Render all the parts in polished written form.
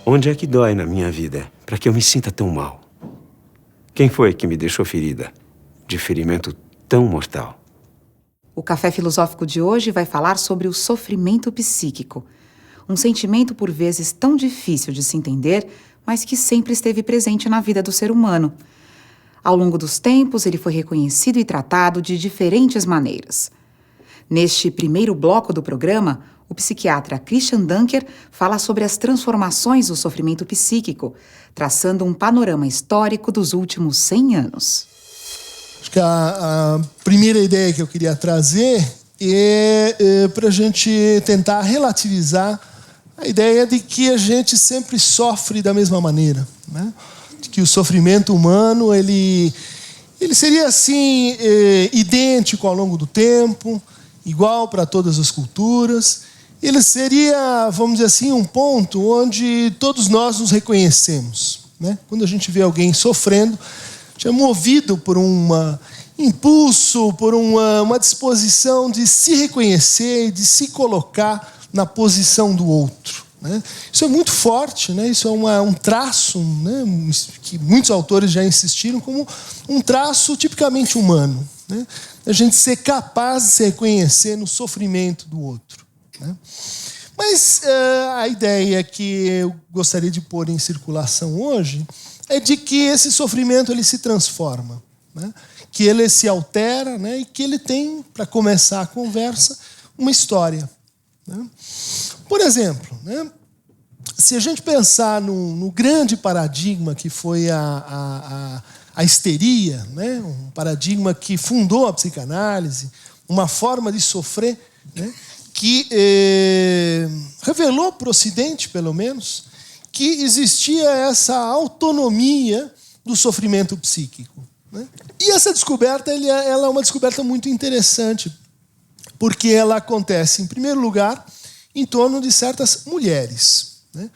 Onde é que dói na minha vida para que eu me sinta tão mal? Quem foi que me deixou ferida, de ferimento tão mortal? O Café Filosófico de hoje vai falar sobre o sofrimento psíquico. Um sentimento por vezes tão difícil de se entender, mas que sempre esteve presente na vida do ser humano. Ao longo dos tempos, ele foi reconhecido e tratado de diferentes maneiras. Neste primeiro bloco do programa, o psiquiatra Christian Dunker fala sobre as transformações do sofrimento psíquico, traçando um panorama histórico dos últimos 100 anos. Acho que a primeira ideia que eu queria trazer é para a gente tentar relativizar a ideia de que a gente sempre sofre da mesma maneira, né? De que o sofrimento humano ele seria assim idêntico ao longo do tempo, igual para todas as culturas. Ele seria, vamos dizer assim, um ponto onde todos nós nos reconhecemos, né? Quando a gente vê alguém sofrendo, a gente é movido por um impulso, por uma disposição de se reconhecer e de se colocar na posição do outro, né? Isso é muito forte, né? Isso é um traço, né, que muitos autores já insistiram como um traço tipicamente humano, né? A gente ser capaz de se reconhecer no sofrimento do outro, né? Mas a ideia que eu gostaria de pôr em circulação hoje é de que esse sofrimento ele se transforma, né? Que ele se altera, né? E que ele tem, para começar a conversa, uma história, né? Por exemplo, né? Se a gente pensar no grande paradigma que foi a histeria, né? Um paradigma que fundou a psicanálise, uma forma de sofrer, né? Que revelou para o Ocidente, pelo menos, que existia essa autonomia do sofrimento psíquico, né? E essa descoberta ela é uma descoberta muito interessante, porque ela acontece, em primeiro lugar, em torno de certas mulheres, né?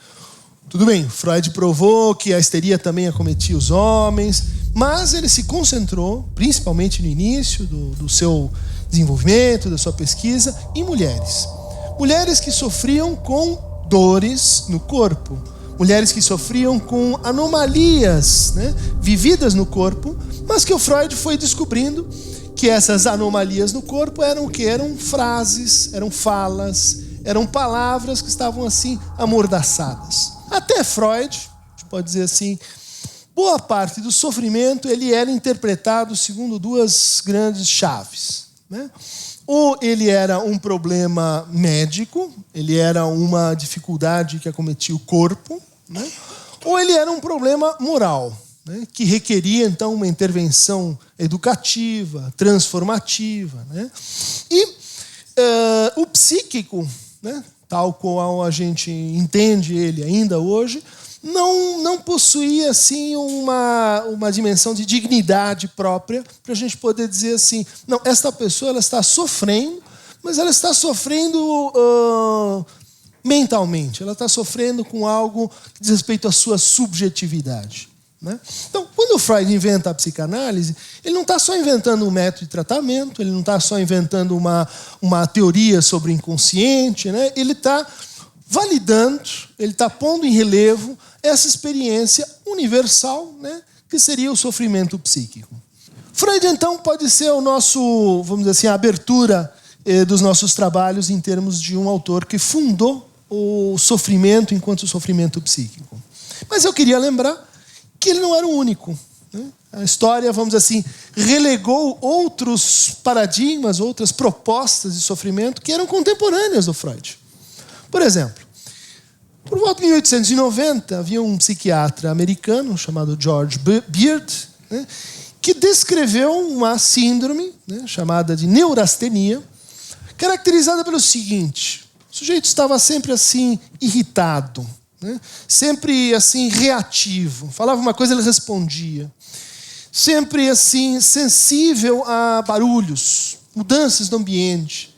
Tudo bem, Freud provou que a histeria também acometia os homens, mas ele se concentrou, principalmente no início do seu desenvolvimento, da sua pesquisa, em mulheres. Mulheres que sofriam com dores no corpo, mulheres que sofriam com anomalias, né, vividas no corpo, mas que o Freud foi descobrindo que essas anomalias no corpo eram o quê? Eram frases, eram falas, eram palavras que estavam assim amordaçadas. Até Freud, a gente pode dizer assim, boa parte do sofrimento ele era interpretado segundo duas grandes chaves, né? Ou ele era um problema médico, ele era uma dificuldade que acometia o corpo, né? Ou ele era um problema moral, né? Que requeria, então, uma intervenção educativa, transformativa, né? E o psíquico, né? Tal qual a gente entende ele ainda hoje, não possuía assim uma dimensão de dignidade própria para a gente poder dizer assim, não, esta pessoa ela está sofrendo, mas ela está sofrendo mentalmente, ela está sofrendo com algo que diz respeito à sua subjetividade, né? Então, quando o Freud inventa a psicanálise, ele não está só inventando um método de tratamento, ele não está só inventando uma teoria sobre o inconsciente, né? Ele está validando, ele está pondo em relevo essa experiência universal, né, que seria o sofrimento psíquico. Freud, então, pode ser o nosso, vamos dizer assim, a abertura dos nossos trabalhos em termos de um autor que fundou o sofrimento enquanto sofrimento psíquico. Mas eu queria lembrar que ele não era o único, né? A história, vamos dizer assim, relegou outros paradigmas, outras propostas de sofrimento que eram contemporâneas do Freud. Por exemplo, por volta de 1890, havia um psiquiatra americano chamado George Beard, né, que descreveu uma síndrome, né, chamada de neurastenia, caracterizada pelo seguinte: o sujeito estava sempre assim irritado, né, sempre assim reativo, falava uma coisa ele respondia, sempre assim sensível a barulhos, mudanças do ambiente,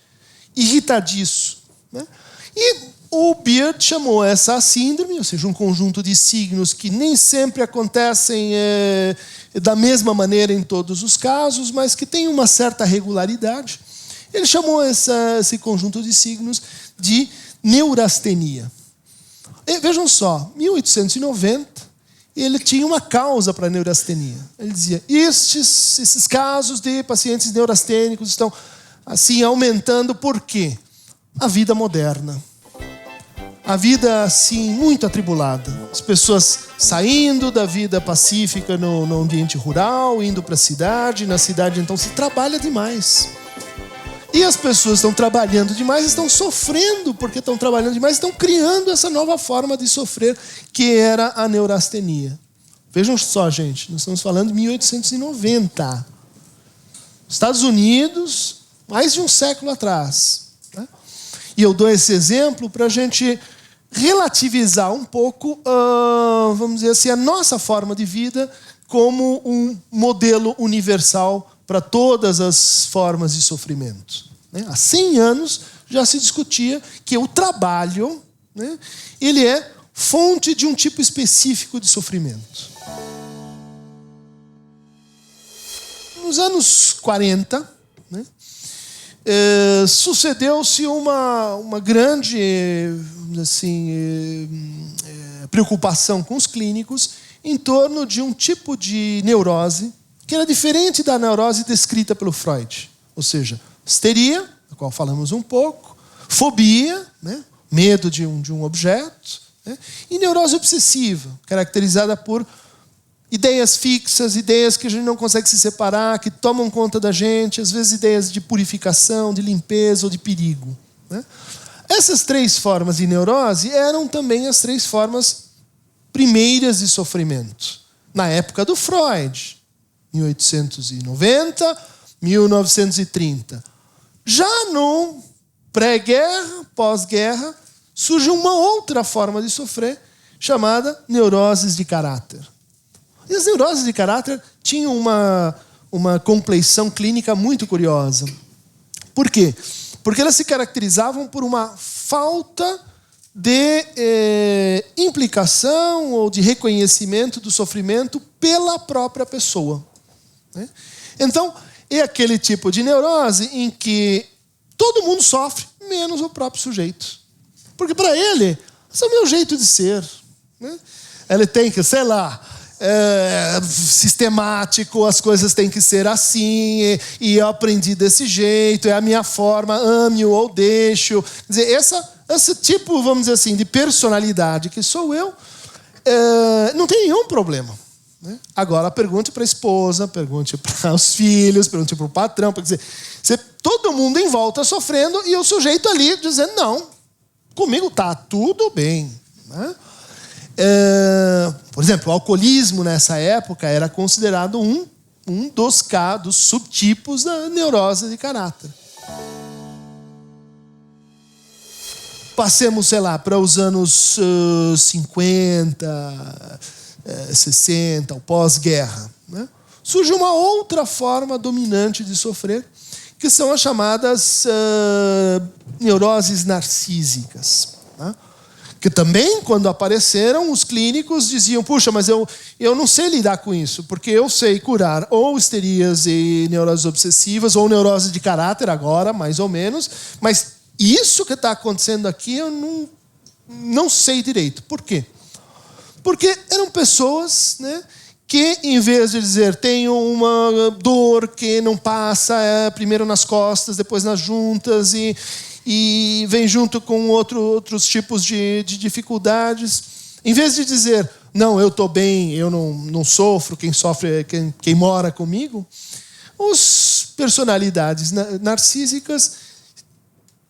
irritadiço, né? E o Beard chamou essa síndrome, ou seja, um conjunto de signos que nem sempre acontecem da mesma maneira em todos os casos, mas que tem uma certa regularidade. Ele chamou esse conjunto de signos de neurastenia. E, vejam só, 1890, ele tinha uma causa para a neurastenia. Ele dizia, esses casos de pacientes neurastênicos estão assim aumentando por quê? A vida moderna. A vida, assim, muito atribulada. As pessoas saindo da vida pacífica no ambiente rural, indo para a cidade. Na cidade, então, se trabalha demais. E as pessoas estão trabalhando demais, estão sofrendo porque estão trabalhando demais, estão criando essa nova forma de sofrer, que era a neurastenia. Vejam só, gente, nós estamos falando de 1890. Estados Unidos, mais de um século atrás. Né? E eu dou esse exemplo para a gente relativizar um pouco, vamos dizer assim, a nossa forma de vida como um modelo universal para todas as formas de sofrimento. Há 100 anos já se discutia que o trabalho, ele é fonte de um tipo específico de sofrimento. Nos anos 40, sucedeu-se uma grande assim, preocupação com os clínicos em torno de um tipo de neurose que era diferente da neurose descrita pelo Freud. Ou seja, histeria, da qual falamos um pouco, fobia, medo de um objeto, e neurose obsessiva, caracterizada por ideias fixas, ideias que a gente não consegue se separar, que tomam conta da gente, às vezes ideias de purificação, de limpeza ou de perigo. Essas 3 formas de neurose eram também as 3 formas primeiras de sofrimento. Na época do Freud, 1890, 1930. Já no pré-guerra, pós-guerra, surge uma outra forma de sofrer, chamada neuroses de caráter. E as neuroses de caráter tinham uma compleição clínica muito curiosa. Por quê? Porque elas se caracterizavam por uma falta de implicação ou de reconhecimento do sofrimento pela própria pessoa. Então, é aquele tipo de neurose em que todo mundo sofre, menos o próprio sujeito. Porque para ele, esse é o meu jeito de ser. Ele tem que, sei lá, sistemático, as coisas têm que ser assim, e eu aprendi desse jeito, é a minha forma, ame-o ou deixe-o. Quer dizer, esse tipo, vamos dizer assim, de personalidade que sou eu, não tem nenhum problema. Agora, pergunte para a esposa, pergunte para os filhos, pergunte para o patrão. Quer dizer, todo mundo em volta sofrendo e o sujeito ali dizendo, não, comigo está tudo bem. Por exemplo, o alcoolismo nessa época era considerado um dos subtipos da neurose de caráter. Passemos, sei lá, para os anos 50, 60, o pós-guerra. Surge uma outra forma dominante de sofrer, que são as chamadas neuroses narcísicas. Que também, quando apareceram, os clínicos diziam, puxa, mas eu não sei lidar com isso, porque eu sei curar ou histerias e neuroses obsessivas, ou neurose de caráter agora, mais ou menos, mas isso que está acontecendo aqui eu não sei direito. Por quê? Porque eram pessoas, que, em vez de dizer, tenho uma dor que não passa, primeiro nas costas, depois nas juntas, e vem junto com outros tipos de dificuldades, em vez de dizer, não, eu estou bem, eu não sofro, quem sofre é quem mora comigo, as personalidades narcísicas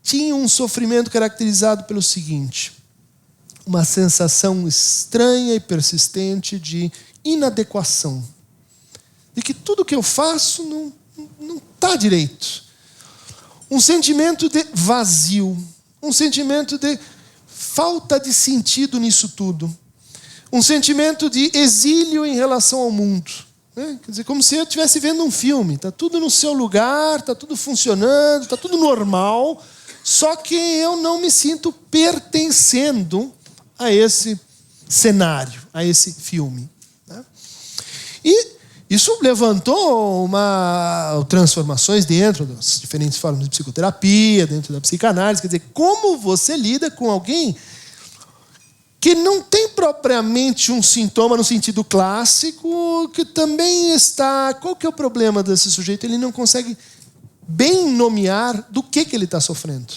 tinham um sofrimento caracterizado pelo seguinte: uma sensação estranha e persistente de inadequação, de que tudo que eu faço não está direito. Um sentimento de vazio, um sentimento de falta de sentido nisso tudo, um sentimento de exílio em relação ao mundo. Quer dizer, como se eu estivesse vendo um filme, está tudo no seu lugar, está tudo funcionando, está tudo normal, só que eu não me sinto pertencendo a esse cenário, a esse filme. E isso levantou transformações dentro das diferentes formas de psicoterapia, dentro da psicanálise. Quer dizer, como você lida com alguém que não tem propriamente um sintoma no sentido clássico, que também está... Qual que é o problema desse sujeito? Ele não consegue bem nomear do que ele está sofrendo,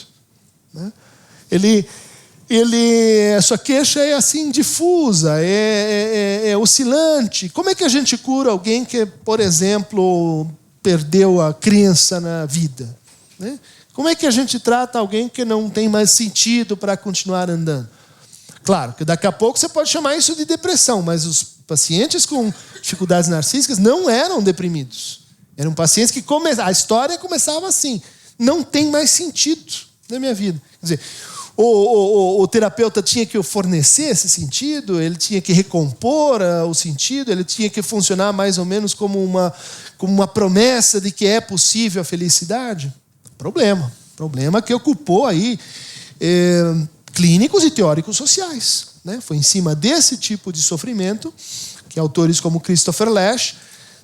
né? A sua queixa é assim difusa, é oscilante. Como é que a gente cura alguém que, por exemplo, perdeu a crença na vida, né? Como é que a gente trata alguém que não tem mais sentido para continuar andando? Claro que daqui a pouco você pode chamar isso de depressão, mas os pacientes com dificuldades narcísicas não eram deprimidos. Eram pacientes que a história começava assim: não tem mais sentido na minha vida. Quer dizer, o terapeuta tinha que fornecer esse sentido, ele tinha que recompor o sentido, ele tinha que funcionar mais ou menos como uma promessa de que é possível a felicidade. Problema que ocupou aí clínicos e teóricos sociais, né? Foi em cima desse tipo de sofrimento que autores como Christopher Lasch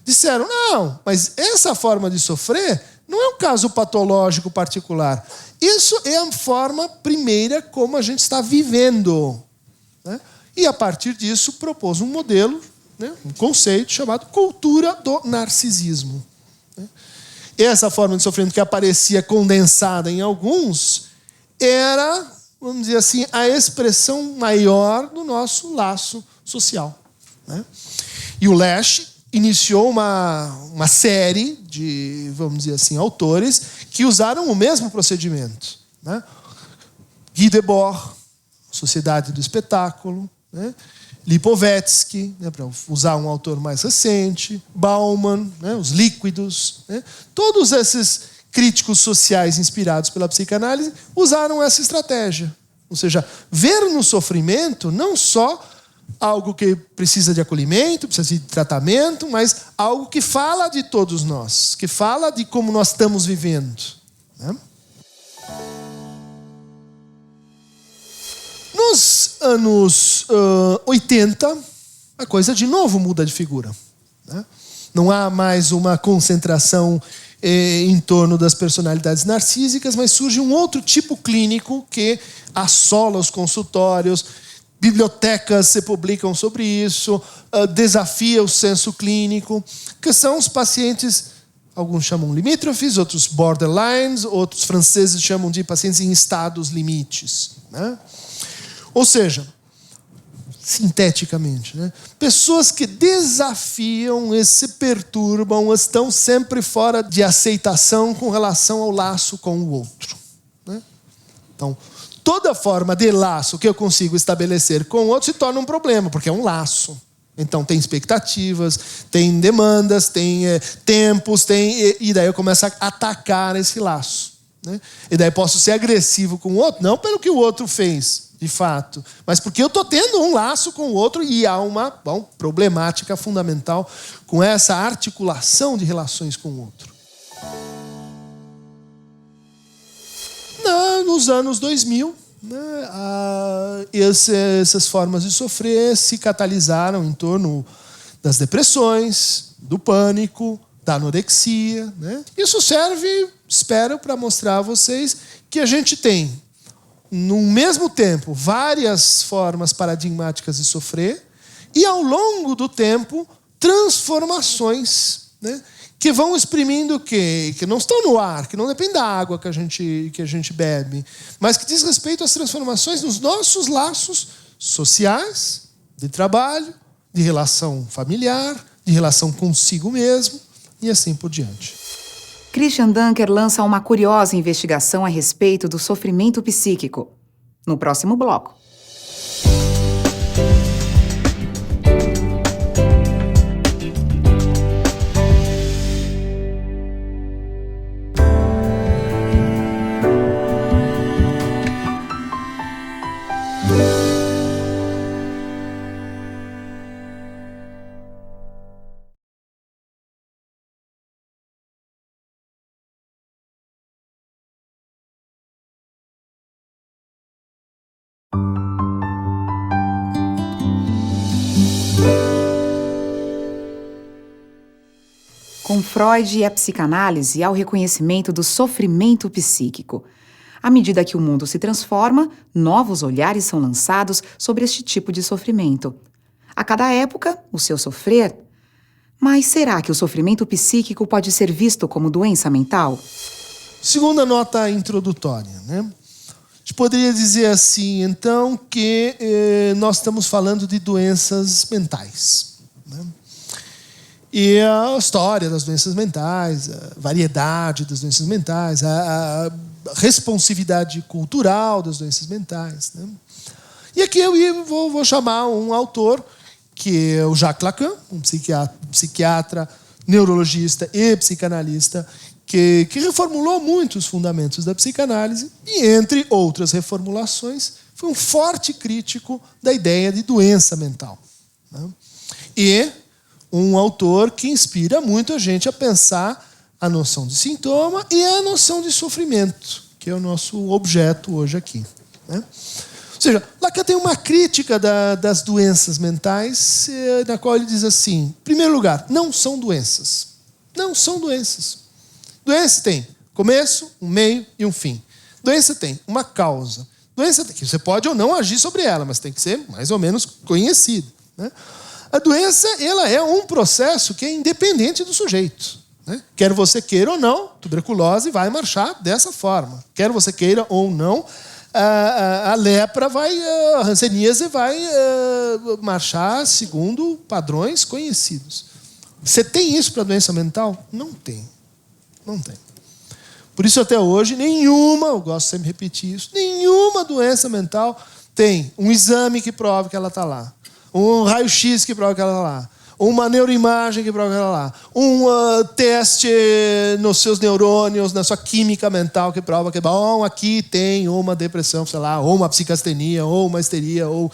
disseram: não, mas essa forma de sofrer não é um caso patológico particular. Isso é a forma primeira como a gente está vivendo, né? E, a partir disso, propôs um modelo, né? Um conceito chamado cultura do narcisismo, né? Essa forma de sofrimento que aparecia condensada em alguns era, vamos dizer assim, a expressão maior do nosso laço social, né? E o Lasch iniciou uma série de, vamos dizer assim, autores que usaram o mesmo procedimento, né? Guy Debord, Sociedade do Espetáculo, né? Lipovetsky, né, para usar um autor mais recente, Bauman, né, os líquidos, né? Todos esses críticos sociais inspirados pela psicanálise usaram essa estratégia. Ou seja, ver no sofrimento não só algo que precisa de acolhimento, precisa de tratamento, mas algo que fala de todos nós, que fala de como nós estamos vivendo, né? Nos anos 80, a coisa de novo muda de figura, né? Não há mais uma concentração em torno das personalidades narcísicas, mas surge um outro tipo clínico que assola os consultórios. Bibliotecas se publicam sobre isso, desafia o senso clínico, que são os pacientes, alguns chamam limítrofes, outros borderlines, outros franceses chamam de pacientes em estados limites, né? Ou seja, sinteticamente, né? Pessoas que desafiam e se perturbam, estão sempre fora de aceitação com relação ao laço com o outro, né? Então, toda forma de laço que eu consigo estabelecer com o outro se torna um problema, porque é um laço. Então tem expectativas, tem demandas, tem tempos, e daí eu começo a atacar esse laço, né? E daí posso ser agressivo com o outro, não pelo que o outro fez, de fato, mas porque eu estou tendo um laço com o outro e há uma problemática fundamental com essa articulação de relações com o outro. Nos anos 2000, né, essas formas de sofrer se catalisaram em torno das depressões, do pânico, da anorexia, né? Isso serve, espero, para mostrar a vocês que a gente tem, no mesmo tempo, várias formas paradigmáticas de sofrer e, ao longo do tempo, transformações, né, que vão exprimindo que não estão no ar, que não depende da água que a gente bebe, mas que diz respeito às transformações nos nossos laços sociais, de trabalho, de relação familiar, de relação consigo mesmo e assim por diante. Christian Dunker lança uma curiosa investigação a respeito do sofrimento psíquico. No próximo bloco. Com Freud e a psicanálise, há o reconhecimento do sofrimento psíquico. À medida que o mundo se transforma, novos olhares são lançados sobre este tipo de sofrimento. A cada época, o seu sofrer. Mas será que o sofrimento psíquico pode ser visto como doença mental? Segunda nota introdutória, né? A gente poderia dizer assim, então, que nós estamos falando de doenças mentais, né? E a história das doenças mentais, a variedade das doenças mentais, a responsividade cultural das doenças mentais, né? E aqui eu vou chamar um autor, que é o Jacques Lacan, um psiquiatra, neurologista e psicanalista, que reformulou muitos fundamentos da psicanálise e, entre outras reformulações, foi um forte crítico da ideia de doença mental, né? E um autor que inspira muito a gente a pensar a noção de sintoma e a noção de sofrimento, que é o nosso objeto hoje aqui, né? Ou seja, Lacan tem uma crítica das doenças mentais, na qual ele diz assim, em primeiro lugar, não são doenças. Não são doenças. Doença tem começo, um meio e um fim. Doença tem uma causa. Doença tem que você pode ou não agir sobre ela, mas tem que ser mais ou menos conhecido, né? A doença, ela é um processo que é independente do sujeito, né? Quer você queira ou não, tuberculose vai marchar dessa forma. Quer você queira ou não, a lepra a hanseníase vai marchar segundo padrões conhecidos. Você tem isso para a doença mental? Não tem. Não tem. Por isso, até hoje, eu gosto sempre de repetir isso, nenhuma doença mental tem um exame que prove que ela está lá, um raio-x que prova que ela está lá, uma neuroimagem que prova que ela está lá, um teste nos seus neurônios, na sua química mental que prova que, bom, aqui tem uma depressão, sei lá, ou uma psicastenia, ou uma histeria, ou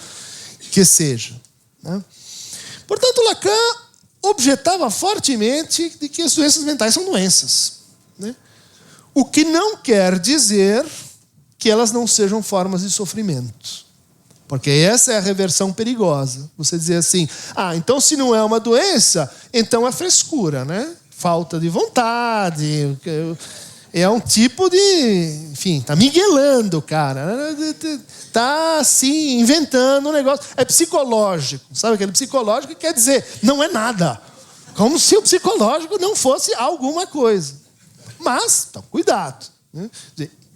que seja, né? Portanto, Lacan objetava fortemente de que as doenças mentais são doenças, né? O que não quer dizer que elas não sejam formas de sofrimento. Porque essa é a reversão perigosa. Você dizer assim, então se não é uma doença, então é frescura, né? Falta de vontade. É um tipo de... Enfim, tá miguelando o cara. Tá, assim, inventando um negócio. É psicológico. Sabe aquele psicológico que quer dizer, não é nada. Como se o psicológico não fosse alguma coisa. Mas, então, cuidado, né?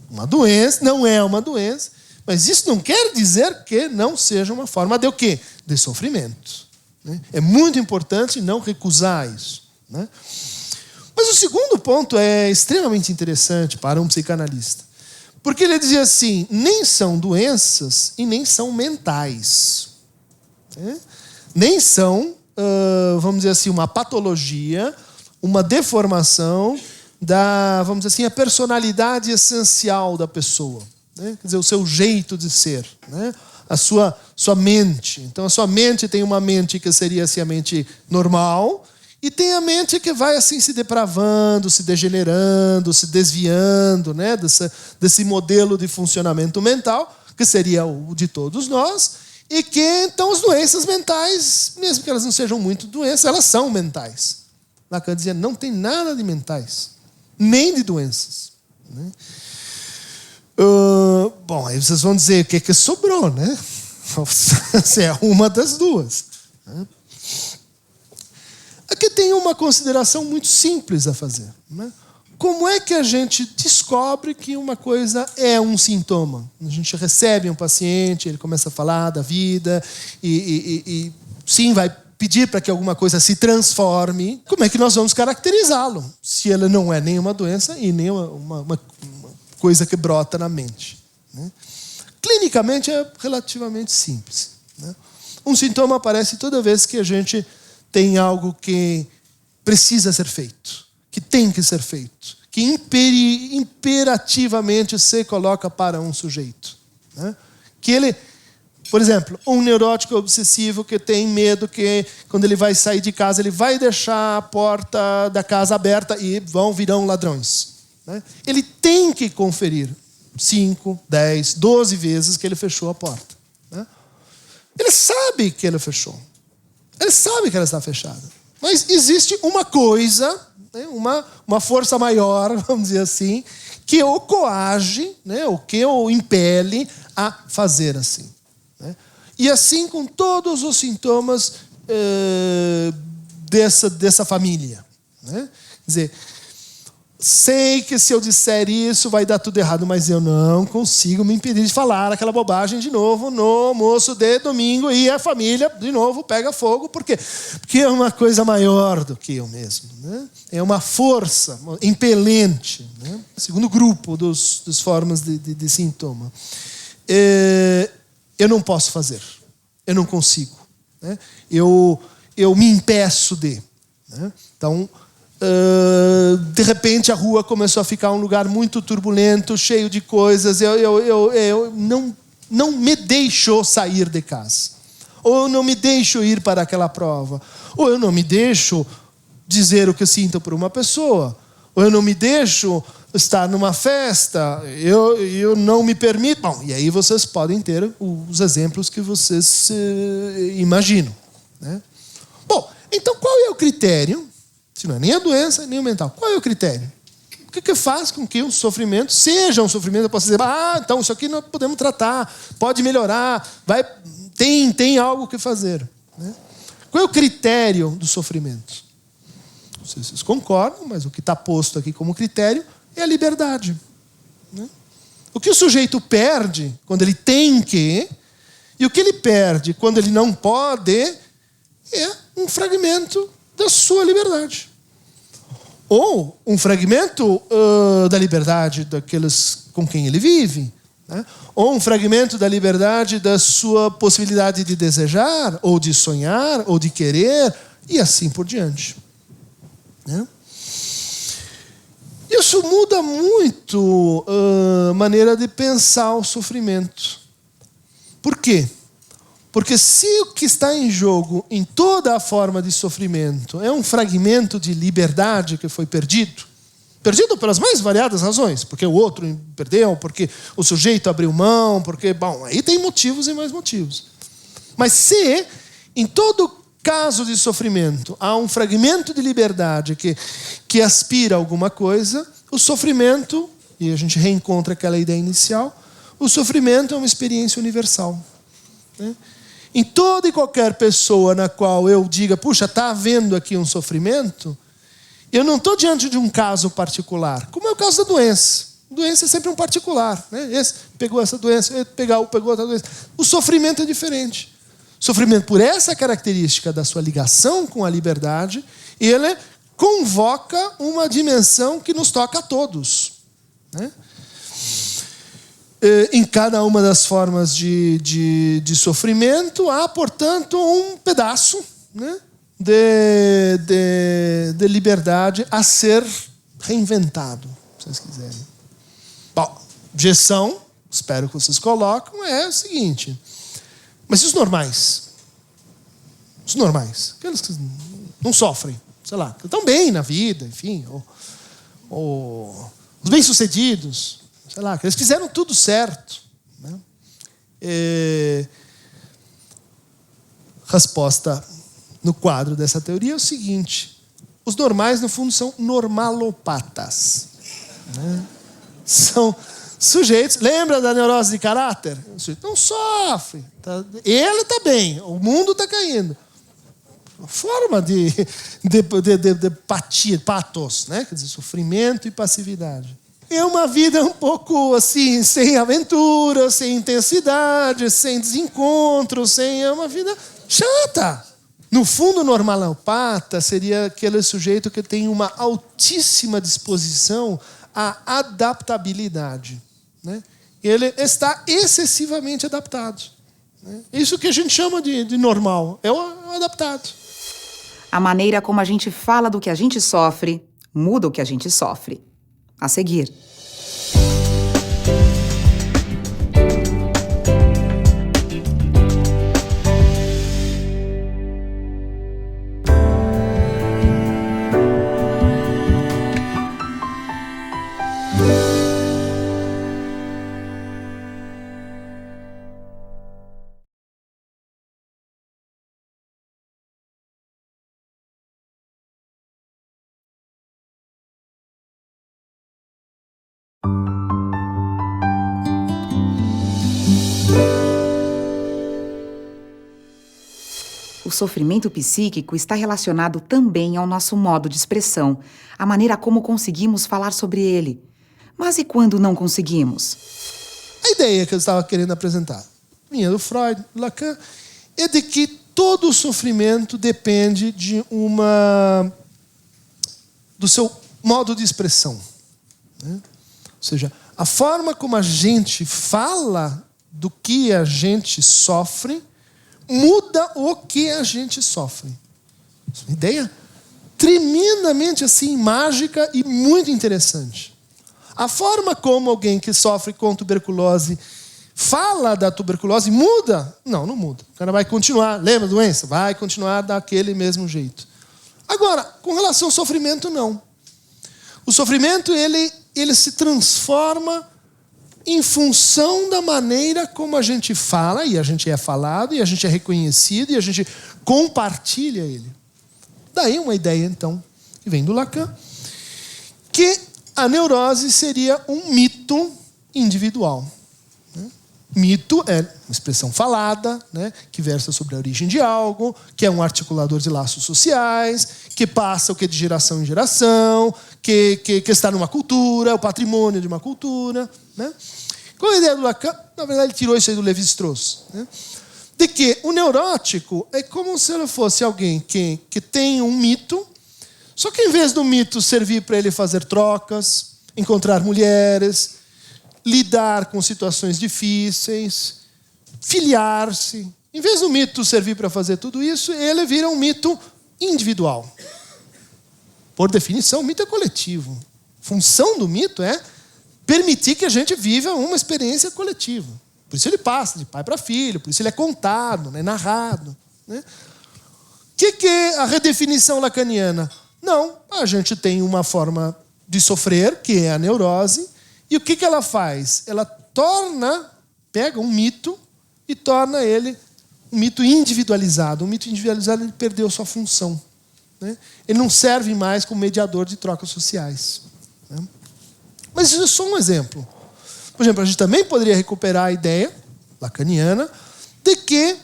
Uma doença não é uma doença, mas isso não quer dizer que não seja uma forma de o quê? De sofrimento, né? É muito importante não recusar isso, né? Mas o segundo ponto é extremamente interessante para um psicanalista. Porque ele dizia assim, nem são doenças e nem são mentais, né? Nem são, vamos dizer assim, uma patologia, uma deformação vamos dizer assim, a personalidade essencial da pessoa, né? Quer dizer, o seu jeito de ser, né? A sua mente. Então, a sua mente tem uma mente que seria assim, a mente normal, e tem a mente que vai assim se depravando, se degenerando, se desviando, né? Desse modelo de funcionamento mental, que seria o de todos nós, e que, então, as doenças mentais, mesmo que elas não sejam muito doenças, elas são mentais. Lacan dizia, não tem nada de mentais, nem de doenças, né? Bom, aí vocês vão dizer o que sobrou, né? Você é uma das duas, né? Aqui tem uma consideração muito simples a fazer, né? Como é que a gente descobre que uma coisa é um sintoma? A gente recebe um paciente, ele começa a falar da vida e sim, vai pedir para que alguma coisa se transforme. Como é que nós vamos caracterizá-lo? Se ela não é nenhuma doença e nem uma coisa que brota na mente, né? Clinicamente é relativamente simples, né? Um sintoma aparece toda vez que a gente tem algo que precisa ser feito, que tem que ser feito, que imperativamente se coloca para um sujeito, né? Que ele, por exemplo, um neurótico obsessivo que tem medo que quando ele vai sair de casa, ele vai deixar a porta da casa aberta e virão ladrões, né? Ele tem que conferir 5, 10, 12 vezes que ele fechou a porta, né? Ele sabe que ele fechou. Ele sabe que ela está fechada. Mas existe uma coisa, né, uma força maior, vamos dizer assim, que o coage, né, o que o impele a fazer assim. Né? E assim com todos os sintomas dessa família. Né? Quer dizer, sei que se eu disser isso vai dar tudo errado, mas eu não consigo me impedir de falar aquela bobagem de novo no almoço de domingo e a família, de novo, pega fogo. Por quê? Porque é uma coisa maior do que eu mesmo. Né? É uma força impelente. Né? Segundo grupo das formas de sintoma. Eu não posso fazer. Eu não consigo. Né? Eu me impeço de. Né? Então, de repente a rua começou a ficar um lugar muito turbulento, cheio de coisas. Eu não me deixo sair de casa. Ou eu não me deixo ir para aquela prova. Ou eu não me deixo dizer o que sinto por uma pessoa. Ou eu não me deixo estar numa festa. Eu não me permito. Bom, e aí vocês podem ter os exemplos que vocês imaginam. Né? Bom, então qual é o critério? Se não é nem a doença, nem o mental. Qual é o critério? O que faz com que um sofrimento seja um sofrimento? Eu posso dizer, então isso aqui nós podemos tratar, pode melhorar, tem algo que fazer. Né? Qual é o critério do sofrimento? Não sei se vocês concordam, mas o que está posto aqui como critério é a liberdade. Né? O que o sujeito perde quando ele tem que, e o que ele perde quando ele não pode, é um fragmento da sua liberdade. Ou um fragmento da liberdade daqueles com quem ele vive. Né? Ou um fragmento da liberdade da sua possibilidade de desejar, ou de sonhar, ou de querer, e assim por diante. Né? Isso muda muito a maneira de pensar o sofrimento. Por quê? Porque se o que está em jogo em toda a forma de sofrimento é um fragmento de liberdade que foi perdido pelas mais variadas razões, porque o outro perdeu, porque o sujeito abriu mão, porque, bom, aí tem motivos e mais motivos. Mas se em todo caso de sofrimento há um fragmento de liberdade que aspira a alguma coisa, o sofrimento, e a gente reencontra aquela ideia inicial, o sofrimento é uma experiência universal. Né? Em toda e qualquer pessoa na qual eu diga, puxa, está havendo aqui um sofrimento, eu não estou diante de um caso particular, como é o caso da doença. A doença é sempre um particular. Né? Esse pegou essa doença, esse pegou outra doença. O sofrimento é diferente. O sofrimento, por essa característica da sua ligação com a liberdade, ele convoca uma dimensão que nos toca a todos. Né? Em cada uma das formas de sofrimento, há, portanto, um pedaço, né, de liberdade a ser reinventado, se vocês quiserem. Bom, objeção, espero que vocês colocam, é o seguinte: mas e os normais? Os normais, aqueles que não sofrem, sei lá, que estão bem na vida, enfim, ou os bem-sucedidos, sei lá, que eles fizeram tudo certo. Né? Resposta no quadro dessa teoria é o seguinte: os normais, no fundo, são normalopatas. Né? São sujeitos... Lembra da neurose de caráter? O sujeito não sofre. Ele está bem, o mundo está caindo. Forma de apatia, patos, né? Quer dizer, sofrimento e passividade. É uma vida um pouco assim, sem aventura, sem intensidade, sem desencontro, é uma vida chata. No fundo, o normalopata seria aquele sujeito que tem uma altíssima disposição à adaptabilidade. Né? Ele está excessivamente adaptado. Né? Isso que a gente chama de normal, é o adaptado. A maneira como a gente fala do que a gente sofre muda o que a gente sofre. A seguir. O sofrimento psíquico está relacionado também ao nosso modo de expressão, a maneira como conseguimos falar sobre ele. Mas e quando não conseguimos? A ideia que eu estava querendo apresentar, vinha do Freud, do Lacan, é de que todo o sofrimento depende do seu modo de expressão, né? Ou seja, a forma como a gente fala do que a gente sofre muda o que a gente sofre. Uma ideia tremendamente assim, mágica e muito interessante. A forma como alguém que sofre com tuberculose fala da tuberculose muda? Não, não muda. O cara vai continuar, lembra a doença? Vai continuar daquele mesmo jeito. Agora, com relação ao sofrimento, não. O sofrimento, ele se transforma em função da maneira como a gente fala, e a gente é falado, e a gente é reconhecido, e a gente compartilha ele. Daí uma ideia, então, que vem do Lacan, que a neurose seria um mito individual. Mito é uma expressão falada, né, que versa sobre a origem de algo, que é um articulador de laços sociais, que passa o que de geração em geração, que está numa cultura, o patrimônio de uma cultura. Né? Qual é a ideia do Lacan? Na verdade, ele tirou isso aí do Lévi-Strauss. Né? De que o neurótico é como se ele fosse alguém que tem um mito, só que em vez do mito servir para ele fazer trocas, encontrar mulheres, lidar com situações difíceis, filiar-se. Em vez do mito servir para fazer tudo isso, ele vira um mito individual. Por definição, o mito é coletivo. A função do mito é permitir que a gente viva uma experiência coletiva. Por isso ele passa de pai para filho, por isso ele é contado, né, narrado. Né? O que é a redefinição lacaniana? Não, a gente tem uma forma de sofrer, que é a neurose. E o que ela faz? Ela pega um mito e torna ele um mito individualizado. Um mito individualizado, ele perdeu sua função. Né? Ele não serve mais como mediador de trocas sociais. Né? Mas isso é só um exemplo. Por exemplo, a gente também poderia recuperar a ideia lacaniana de que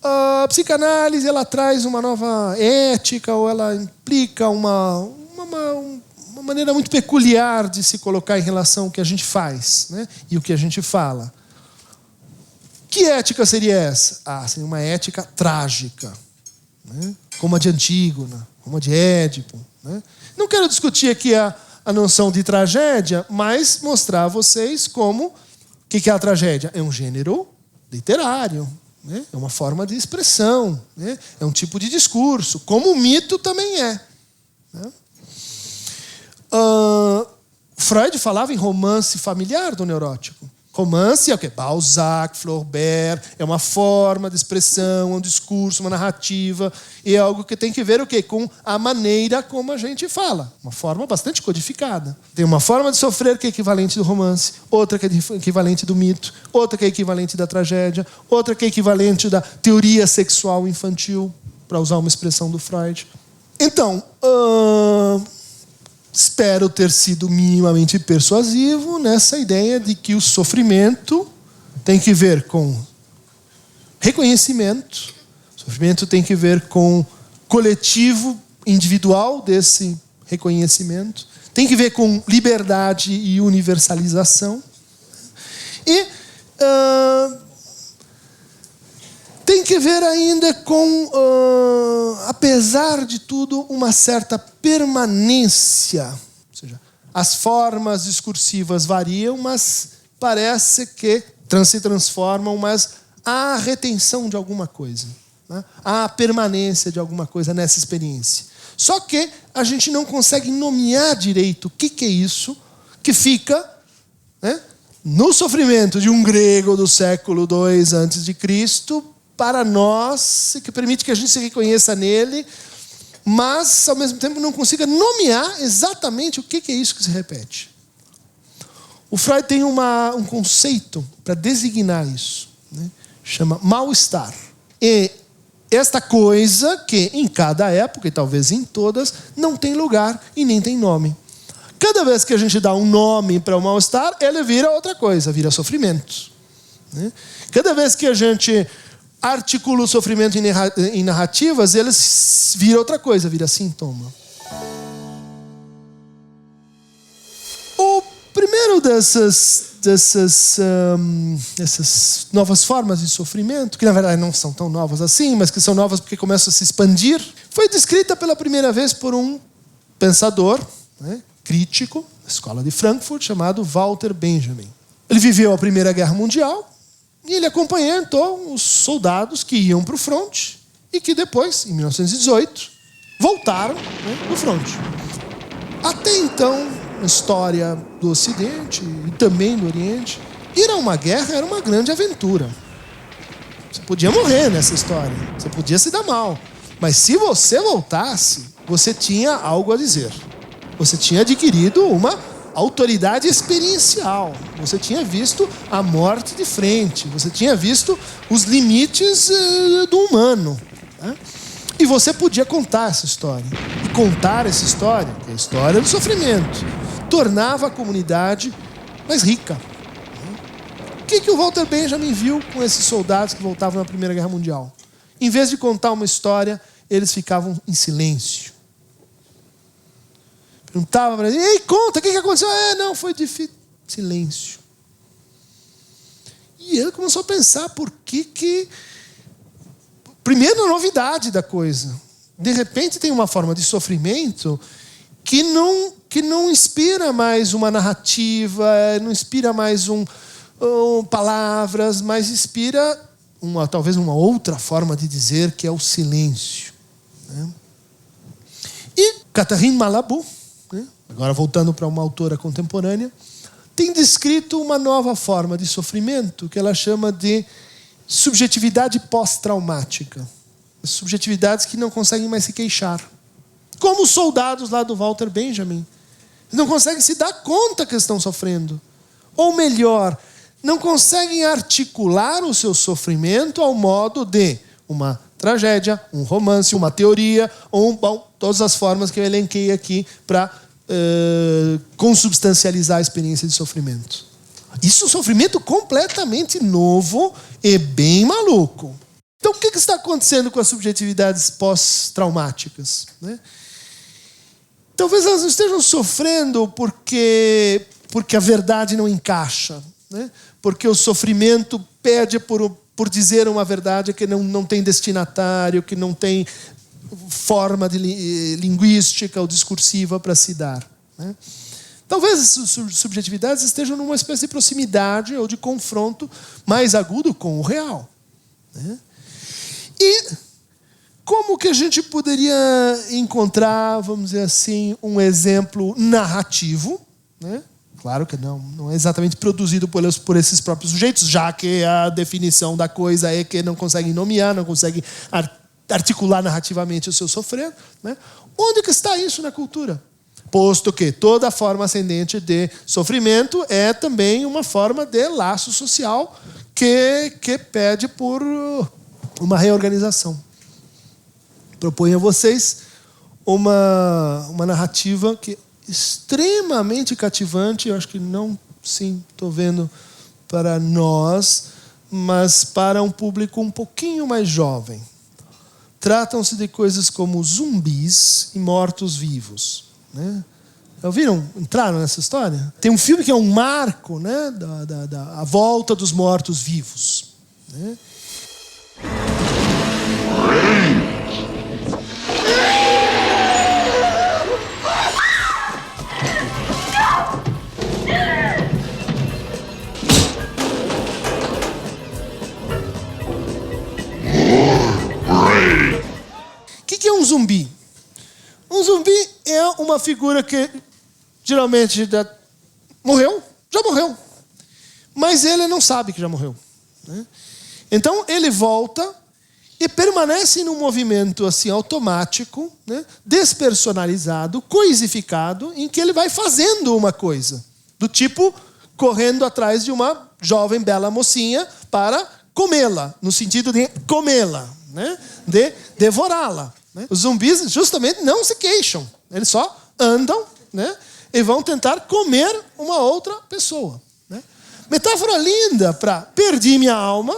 a psicanálise ela traz uma nova ética ou ela implica uma maneira muito peculiar de se colocar em relação ao que a gente faz, né? E o que a gente fala. Que ética seria essa? Seria uma ética trágica, né? Como a de Antígona, como a de Édipo. Né? Não quero discutir aqui a noção de tragédia, mas mostrar a vocês como o que é a tragédia? É um gênero literário, né? É uma forma de expressão, né? É um tipo de discurso, como o mito também é. Né? Freud falava em romance familiar do neurótico. Romance é o quê? Balzac, Flaubert, é uma forma de expressão, um discurso, uma narrativa, e é algo que tem que ver o quê? Com a maneira como a gente fala. Uma forma bastante codificada. Tem uma forma de sofrer que é equivalente do romance, outra que é equivalente do mito, outra que é equivalente da tragédia, outra que é equivalente da teoria sexual infantil, para usar uma expressão do Freud. Então, espero ter sido minimamente persuasivo nessa ideia de que o sofrimento tem que ver com reconhecimento, o sofrimento tem que ver com coletivo, individual desse reconhecimento, tem que ver com liberdade e universalização, e tem que ver ainda com, apesar de tudo, uma certa permanência. Ou seja, as formas discursivas variam, mas parece que se transformam, mas há a retenção de alguma coisa. Né? Há a permanência de alguma coisa nessa experiência. Só que a gente não consegue nomear direito o que é isso que fica, né, no sofrimento de um grego do século II a.C., para nós, que permite que a gente se reconheça nele, mas, ao mesmo tempo, não consiga nomear exatamente o que é isso que se repete. O Freud tem um conceito para designar isso, né? Chama mal-estar. E esta coisa que, em cada época, e talvez em todas, não tem lugar e nem tem nome. Cada vez que a gente dá um nome para o mal-estar, ele vira outra coisa, vira sofrimento. Né? Cada vez que a gente articula o sofrimento em narrativas, eles vira outra coisa, vira sintoma. O primeiro dessas novas formas de sofrimento, que na verdade não são tão novas assim, mas que são novas porque começam a se expandir, foi descrita pela primeira vez por um pensador, né, crítico, da escola de Frankfurt, chamado Walter Benjamin. Ele viveu a Primeira Guerra Mundial e ele acompanhou então os soldados que iam para o fronte e que depois, em 1918, voltaram, né, do fronte. Até então, na história do Ocidente e também do Oriente, ir a uma guerra era uma grande aventura. Você podia morrer nessa história, você podia se dar mal, mas se você voltasse, você tinha algo a dizer. Você tinha adquirido uma autoridade experiencial. Você tinha visto a morte de frente. Você tinha visto os limites do humano. Né? E você podia contar essa história. E contar essa história, que é a história do sofrimento, tornava a comunidade mais rica. O que o Walter Benjamin viu com esses soldados que voltavam na Primeira Guerra Mundial? Em vez de contar uma história, eles ficavam em silêncio. Perguntava para ele: ei, conta, o que aconteceu? Não, foi difícil. Silêncio. E ele começou a pensar por que... Primeiro, a novidade da coisa. De repente tem uma forma de sofrimento que não inspira mais uma narrativa, não inspira mais palavras, mas inspira talvez uma outra forma de dizer, que é o silêncio. Né? E Catherine Malabou, né, agora voltando para uma autora contemporânea, tem descrito uma nova forma de sofrimento que ela chama de subjetividade pós-traumática. Subjetividades que não conseguem mais se queixar. Como os soldados lá do Walter Benjamin. Eles não conseguem se dar conta que estão sofrendo. Ou melhor, não conseguem articular o seu sofrimento ao modo de uma tragédia, um romance, uma teoria, ou todas as formas que eu elenquei aqui para consubstancializar a experiência de sofrimento. Isso é um sofrimento completamente novo e bem maluco. Então, o que está acontecendo com as subjetividades pós-traumáticas? Né? Talvez elas não estejam sofrendo porque a verdade não encaixa. Né? Porque o sofrimento pede por dizer uma verdade que não tem destinatário, que não tem forma linguística ou discursiva para se dar. Né? Talvez essas subjetividades estejam numa espécie de proximidade ou de confronto mais agudo com o real. Né? E como que a gente poderia encontrar, vamos dizer assim, um exemplo narrativo? Né? Claro que não é exatamente produzido por esses próprios sujeitos, já que a definição da coisa é que não conseguem nomear, não conseguem articular narrativamente o seu sofrer. Né? Onde que está isso na cultura? Posto que toda forma ascendente de sofrimento é também uma forma de laço social que pede por uma reorganização. Proponho a vocês uma narrativa que é extremamente cativante. Eu acho que não, sim, estou vendo para nós, mas para um público um pouquinho mais jovem. Tratam-se de coisas como zumbis e mortos-vivos. Né? Ouviram? Entraram nessa história? Tem um filme que é um marco, né, da volta dos mortos-vivos. Né? O que é um zumbi? Um zumbi é uma figura que geralmente já morreu, mas ele não sabe que já morreu. Né? Então ele volta e permanece num movimento assim automático, né? Despersonalizado, coisificado, em que ele vai fazendo uma coisa, do tipo correndo atrás de uma jovem bela mocinha para comê-la, no sentido de comê-la, né? De devorá-la. Né? Os zumbis justamente não se queixam, eles só andam, né? E vão tentar comer uma outra pessoa. Né? Metáfora linda para perdi minha alma,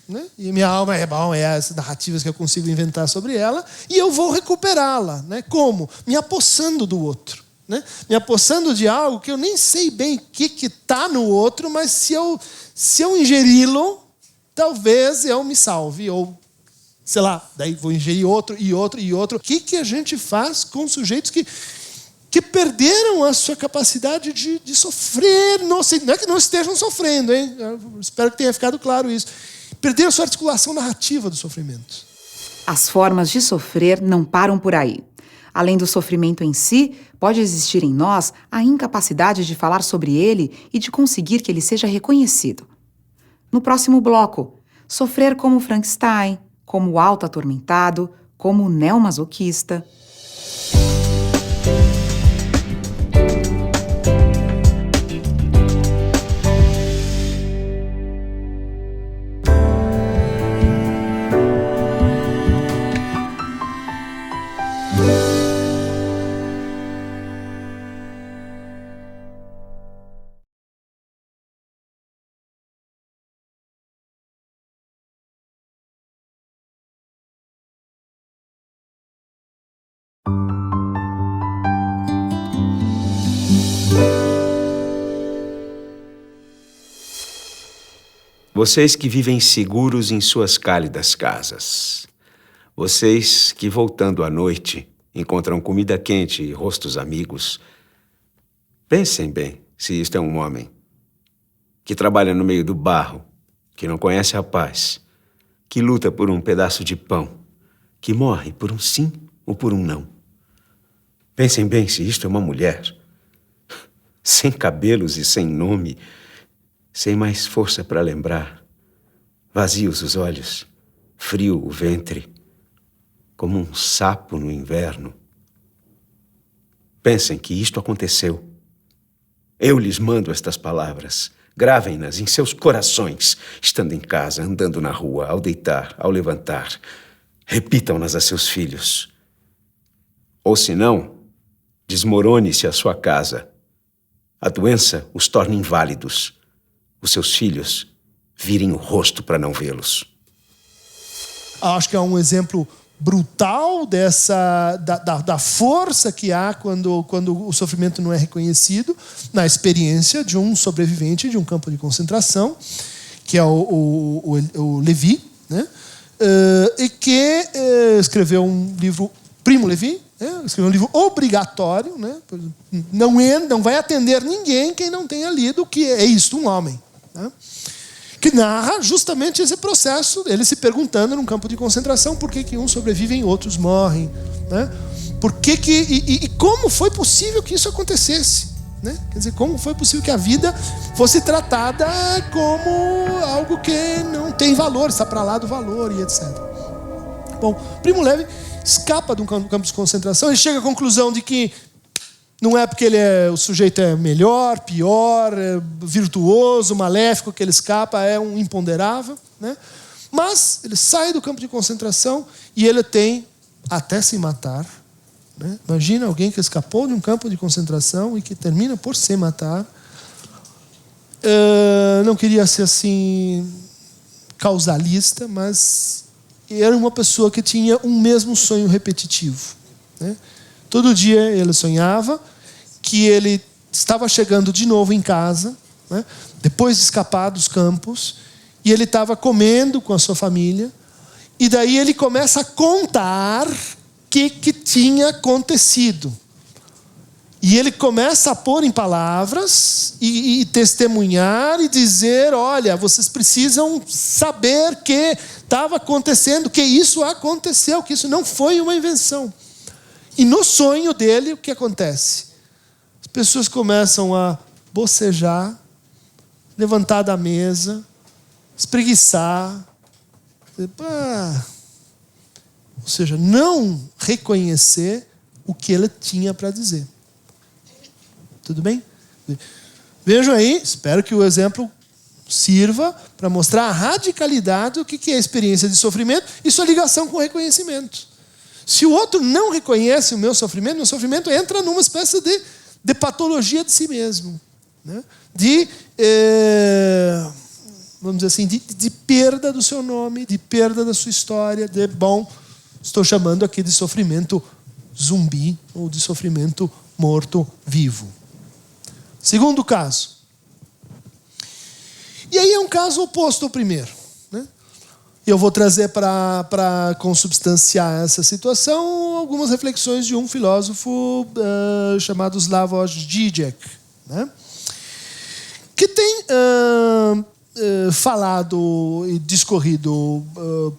né? E minha alma é bom, é as narrativas que eu consigo inventar sobre ela, e eu vou recuperá-la, né? Como? Me apossando do outro, né? Me apossando de algo que eu nem sei bem o que está no outro, mas se eu ingeri-lo, talvez eu me salve, ou sei lá, daí vou ingerir outro e outro e outro. O que a gente faz com sujeitos que perderam a sua capacidade de sofrer? Não é que não estejam sofrendo, hein? Eu espero que tenha ficado claro isso. Perderam a sua articulação narrativa do sofrimento. As formas de sofrer não param por aí. Além do sofrimento em si, pode existir em nós a incapacidade de falar sobre ele e de conseguir que ele seja reconhecido. No próximo bloco, sofrer como Frankenstein, como o auto-atormentado, como o neomasoquista. Vocês que vivem seguros em suas cálidas casas. Vocês que, voltando à noite, encontram comida quente e rostos amigos. Pensem bem se isto é um homem que trabalha no meio do barro, que não conhece a paz, que luta por um pedaço de pão, que morre por um sim ou por um não. Pensem bem se isto é uma mulher, sem cabelos e sem nome, sem mais força para lembrar, vazios os olhos, frio o ventre, como um sapo no inverno. Pensem que isto aconteceu. Eu lhes mando estas palavras. Gravem-nas em seus corações, estando em casa, andando na rua, ao deitar, ao levantar. Repitam-nas a seus filhos. Ou se não, desmorone-se a sua casa. A doença os torna inválidos. Os seus filhos virem o rosto para não vê-los. Acho que é um exemplo brutal da força que há quando o sofrimento não é reconhecido na experiência de um sobrevivente de um campo de concentração, que é o Levi, né? E que escreveu um livro, Primo Levi, né? Escreveu um livro obrigatório, né? Não vai atender ninguém quem não tenha lido o que é isto, um homem, né? Que narra justamente esse processo, ele se perguntando num campo de concentração por que uns sobrevivem e outros morrem, né? E como foi possível que isso acontecesse, né? Quer dizer, como foi possível que a vida fosse tratada como algo que não tem valor, está para lá do valor e etc. Bom, Primo Levi escapa de um campo de concentração, ele chega à conclusão de que não é porque o sujeito é melhor, pior, virtuoso, maléfico, que ele escapa, é um imponderável, né? Mas ele sai do campo de concentração e ele tem até se matar, né? Imagina alguém que escapou de um campo de concentração e que termina por se matar. Não queria ser assim causalista, mas era uma pessoa que tinha um mesmo sonho repetitivo, né? Todo dia ele sonhava que ele estava chegando de novo em casa, né, depois de escapar dos campos, e ele estava comendo com a sua família, e daí ele começa a contar o que tinha acontecido. E ele começa a pôr em palavras e testemunhar e dizer, olha, vocês precisam saber que estava acontecendo, que isso aconteceu, que isso não foi uma invenção. E no sonho dele, o que acontece? As pessoas começam a bocejar, levantar da mesa, espreguiçar. Ou seja, não reconhecer o que ele tinha para dizer. Tudo bem? Vejam aí, espero que o exemplo sirva para mostrar a radicalidade do que é a experiência de sofrimento e sua ligação com o reconhecimento. Se o outro não reconhece o meu sofrimento entra numa espécie de patologia de si mesmo, né? vamos dizer assim, de perda do seu nome, de perda da sua história, estou chamando aqui de sofrimento zumbi ou de sofrimento morto-vivo. Segundo caso. E aí é um caso oposto ao primeiro, né? E eu vou trazer para consubstanciar essa situação algumas reflexões de um filósofo chamado Slavoj Žižek, né? Que tem falado e discorrido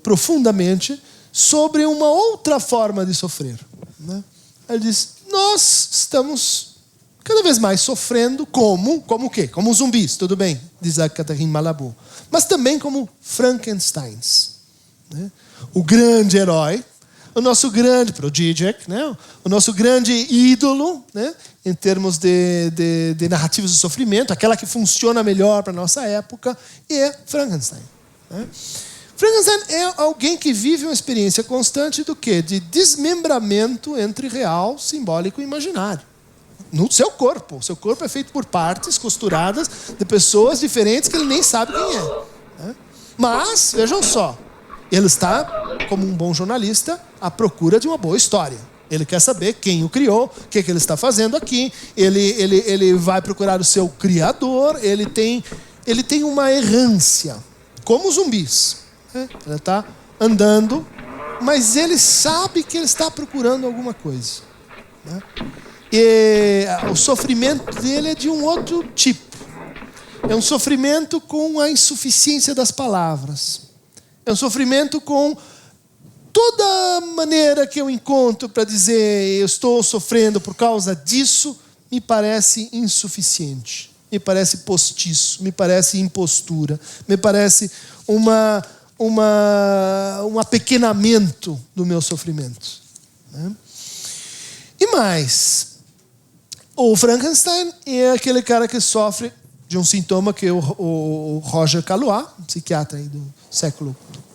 profundamente sobre uma outra forma de sofrer, né? Ele diz, nós estamos cada vez mais sofrendo como o quê? Como zumbis, tudo bem, diz a Catherine Malabou. Mas também como Frankensteins, né? O grande herói, o nosso grande, pro Žižek, né? O nosso grande ídolo, né? Em termos de narrativas de sofrimento, aquela que funciona melhor para a nossa época, é Frankenstein, né? Frankenstein é alguém que vive uma experiência constante do quê? De desmembramento entre real, simbólico e imaginário. No seu corpo. O seu corpo é feito por partes costuradas de pessoas diferentes que ele nem sabe quem é, né? Mas, vejam só, ele está, como um bom jornalista, à procura de uma boa história. Ele quer saber quem o criou, o que ele está fazendo aqui. Ele vai procurar o seu criador. Ele tem uma errância, como os zumbis, né? Ele está andando, mas ele sabe que ele está procurando alguma coisa, né? E o sofrimento dele é de um outro tipo. É um sofrimento com a insuficiência das palavras. É um sofrimento com toda maneira que eu encontro para dizer eu estou sofrendo por causa disso, me parece insuficiente, me parece postiço, me parece impostura, me parece um apequenamento do meu sofrimento, né? E mais, o Frankenstein é aquele cara que sofre de um sintoma que o Roger Caillois, um psiquiatra aí do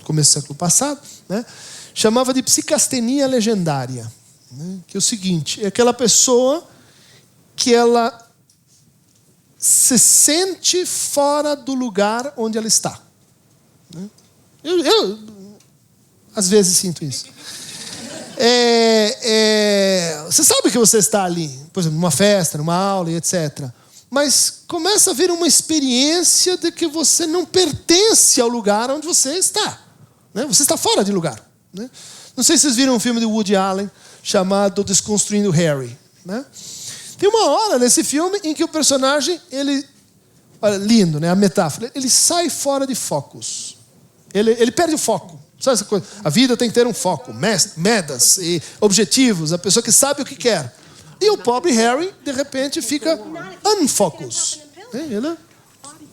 começo do século passado, né, chamava de psicastenia legendária, né, que é o seguinte, é aquela pessoa que ela se sente fora do lugar onde ela está, né? Eu às vezes sinto isso. Você sabe que você está ali, por exemplo, numa festa, numa aula e etc. Mas começa a vir uma experiência de que você não pertence ao lugar onde você está, né? Você está fora de lugar, né? Não sei se vocês viram um filme de Woody Allen chamado Desconstruindo Harry, né? Tem uma hora nesse filme em que o personagem, olha, lindo, né? A metáfora, ele sai fora de focos. Ele perde o foco. Sabe essa coisa? A vida tem que ter um foco, metas e objetivos, a pessoa que sabe o que quer. E o pobre Harry, de repente, fica unfocus, né? Ele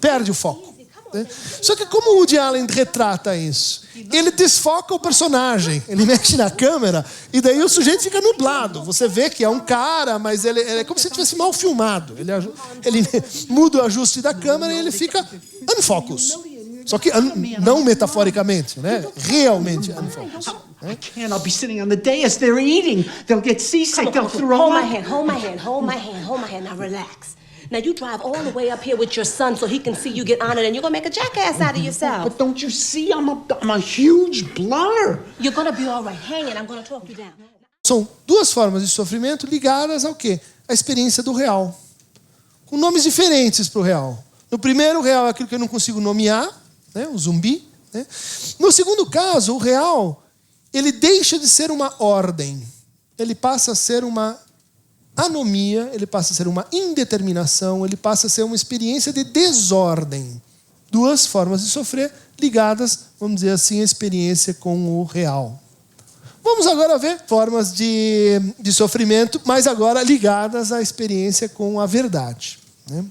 perde o foco, né? Só que como o Woody Allen retrata isso? Ele desfoca o personagem, ele mexe na câmera e daí o sujeito fica nublado. Você vê que é um cara, mas ele é como se tivesse mal filmado. Ele muda o ajuste da câmera e ele fica unfocus. Só que não metaforicamente, né? Realmente unfocus. I can't. I'll be sitting on the dais. They're eating. They'll get seasick. They'll throw Hold my up. hand. Hold my hand. Hold my hand. Hold my hand. Now relax. Now you drive all the way up here with your son so he can see you get honored, and you're gonna make a jackass out of yourself. But don't you see? I'm a huge blur. You're gonna be all right. Hang it. I'm gonna talk you down. São duas formas de sofrimento ligadas ao quê? À experiência do real. Com nomes diferentes para o real. No primeiro, o real é aquilo que eu não consigo nomear, né? O zumbi, né? No segundo caso, o real, ele deixa de ser uma ordem. Ele passa a ser uma anomia, ele passa a ser uma indeterminação, ele passa a ser uma experiência de desordem. Duas formas de sofrer ligadas, vamos dizer assim, à experiência com o real. Vamos agora ver formas de sofrimento, mas agora ligadas à experiência com a verdade, né?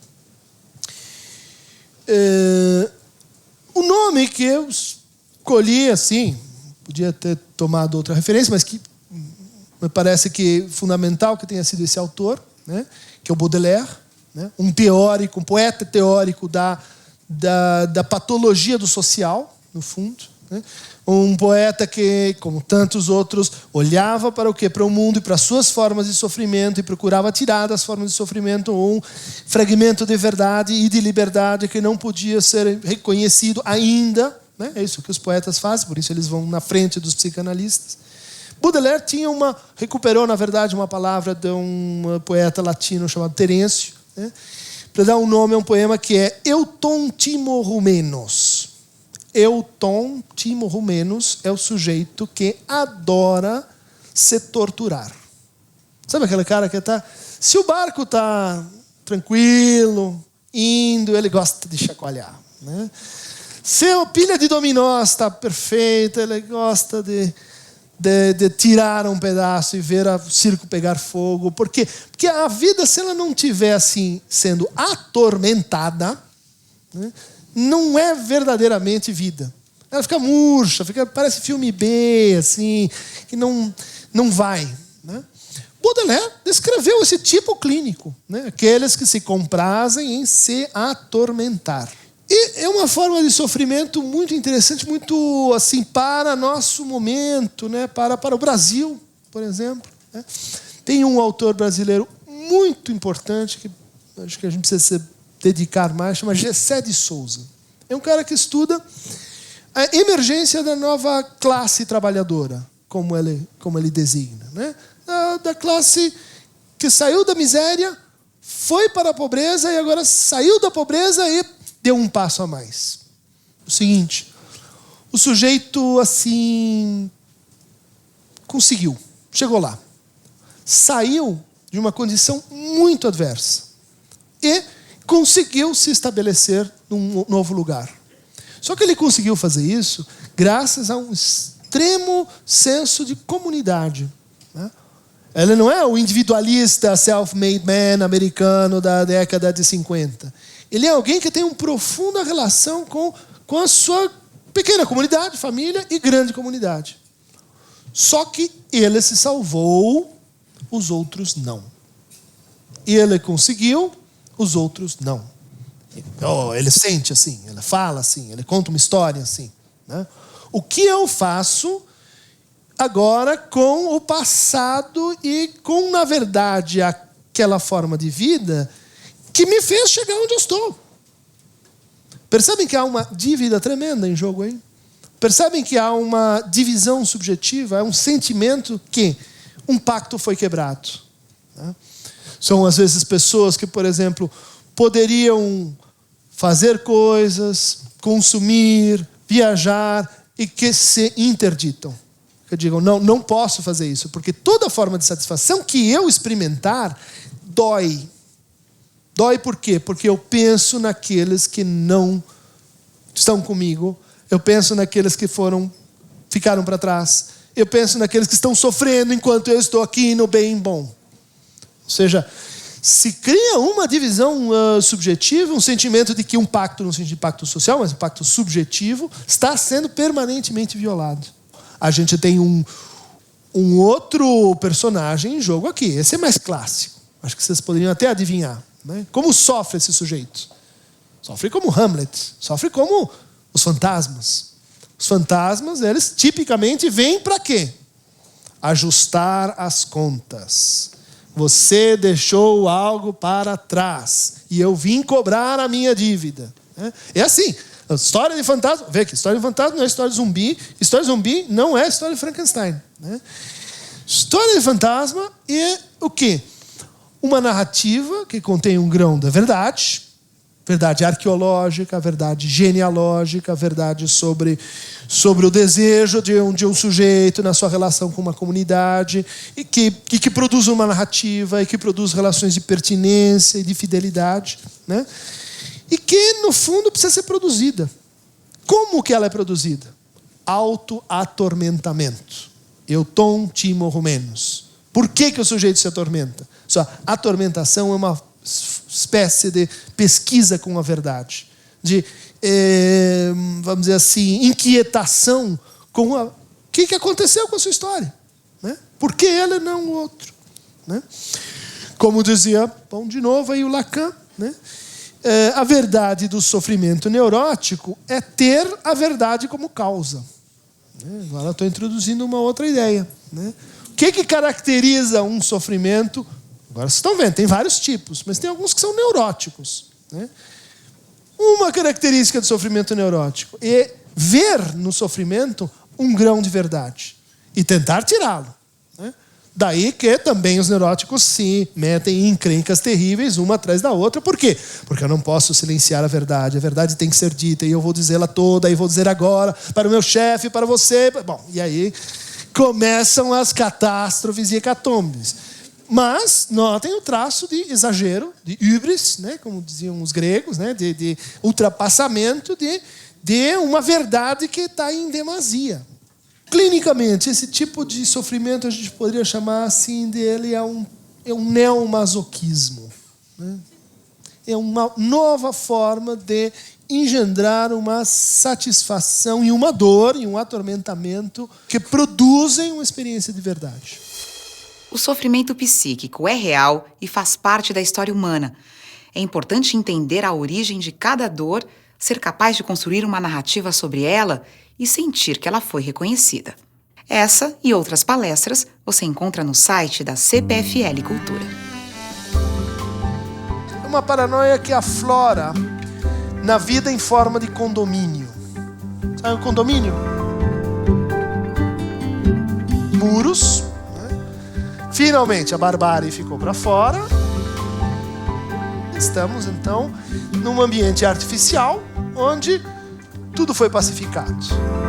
O nome que eu escolhi, assim, podia ter tomado outra referência, mas que me parece que é fundamental que tenha sido esse autor, né? Que é o Baudelaire, né? Um poeta teórico da patologia do social, no fundo, né? Um poeta que, como tantos outros, olhava para o quê? Para o mundo e para as suas formas de sofrimento e procurava tirar das formas de sofrimento um fragmento de verdade e de liberdade que não podia ser reconhecido ainda, né? É isso que os poetas fazem, por isso eles vão na frente dos psicanalistas. Baudelaire recuperou, na verdade, uma palavra de um poeta latino chamado Terêncio, né? Para dar um nome a um poema que é Euton Timorumenos. Euton Timorumenos é o sujeito que adora se torturar. Sabe aquele cara que está... Se o barco está tranquilo, indo, ele gosta de chacoalhar, né? Se a pilha de dominós está perfeita, ele gosta de tirar um pedaço e ver o circo pegar fogo. Por quê? Porque a vida, se ela não estiver assim, sendo atormentada, né, não é verdadeiramente vida. Ela fica murcha, parece filme B, assim, que não vai. Né? Baudelaire descreveu esse tipo clínico, né? Aqueles que se comprazem em se atormentar. E é uma forma de sofrimento muito interessante, muito assim, para nosso momento, né? Para o Brasil, por exemplo. Né? Tem um autor brasileiro muito importante, que acho que a gente precisa se dedicar mais, chama Gessé de Souza. É um cara que estuda a emergência da nova classe trabalhadora, como ele designa. Né? Da classe que saiu da miséria, foi para a pobreza e agora saiu da pobreza e deu um passo a mais. O seguinte, o sujeito assim conseguiu, chegou lá. Saiu de uma condição muito adversa e conseguiu se estabelecer num novo lugar. Só que ele conseguiu fazer isso graças a um extremo senso de comunidade. Né? Ele não é o individualista self-made man americano da década de 50. Ele é alguém que tem uma profunda relação com a sua pequena comunidade, família e grande comunidade. Só que ele se salvou, os outros não. Ele conseguiu, os outros não. Ele sente assim, ele fala assim, ele conta uma história assim. Né? O que eu faço agora com o passado e com, na verdade, aquela forma de vida que me fez chegar onde eu estou? Percebem que há uma dívida tremenda em jogo aí? Percebem que há uma divisão subjetiva, há um sentimento que um pacto foi quebrado. Né? São, às vezes, pessoas que, por exemplo, poderiam fazer coisas, consumir, viajar e que se interditam. Que digam, não posso fazer isso, porque toda forma de satisfação que eu experimentar dói. Dói por quê? Porque eu penso naqueles que não estão comigo. Eu penso naqueles que ficaram para trás. Eu penso naqueles que estão sofrendo enquanto eu estou aqui no bem bom. Ou seja, se cria uma divisão subjetiva, um sentimento de que um pacto, não sentido de pacto social, mas um pacto subjetivo, está sendo permanentemente violado. A gente tem um outro personagem em jogo aqui. Esse é mais clássico. Acho que vocês poderiam até adivinhar. Né? Como sofre esse sujeito? Sofre como Hamlet. Sofre como os fantasmas. Os fantasmas, eles tipicamente vêm para quê? Ajustar as contas. Você deixou algo para trás e eu vim cobrar a minha dívida. É assim. A história de fantasma... Vê que história de fantasma não é história de zumbi. História de zumbi não é história de Frankenstein. Né? História de fantasma é o quê? Uma narrativa que contém um grão da verdade. Verdade arqueológica, verdade genealógica, verdade sobre o desejo de um sujeito na sua relação com uma comunidade e que produz uma narrativa e que produz relações de pertinência e de fidelidade, né? E que, no fundo, precisa ser produzida. Como que ela é produzida? Auto-atormentamento. Euton Timorumenos. Por que o sujeito se atormenta? Só atormentação é uma espécie de pesquisa com a verdade. De, vamos dizer assim, inquietação com o que aconteceu com a sua história. Né? Por que ele e não o outro? Né? Como dizia, bom, de novo aí o Lacan, né? A verdade do sofrimento neurótico é ter a verdade como causa. Agora eu estou introduzindo uma outra ideia. Né? O que caracteriza um sofrimento? Agora vocês estão vendo, tem vários tipos, mas tem alguns que são neuróticos. Né? Uma característica do sofrimento neurótico é ver no sofrimento um grão de verdade e tentar tirá-lo. Né? Daí que também os neuróticos se metem em encrencas terríveis, uma atrás da outra. Por quê? Porque eu não posso silenciar a verdade tem que ser dita, e eu vou dizê-la toda, e vou dizer agora, para o meu chefe, para você. Bom, e aí começam as catástrofes e hecatombes. Mas notem o traço de exagero, de hubris, né? Como diziam os gregos, né? de ultrapassamento de uma verdade que está em demasia. Clinicamente, esse tipo de sofrimento a gente poderia chamar assim dele é um neomasoquismo. Né? É uma nova forma de engendrar uma satisfação e uma dor e um atormentamento que produzem uma experiência de verdade. O sofrimento psíquico é real e faz parte da história humana. É importante entender a origem de cada dor, ser capaz de construir uma narrativa sobre ela e sentir que ela foi reconhecida. Essa e outras palestras você encontra no site da CPFL Cultura. É uma paranoia que aflora na vida em forma de condomínio. Sabe o condomínio? Muros. Finalmente a barbárie ficou para fora. Estamos então num ambiente artificial onde tudo foi pacificado.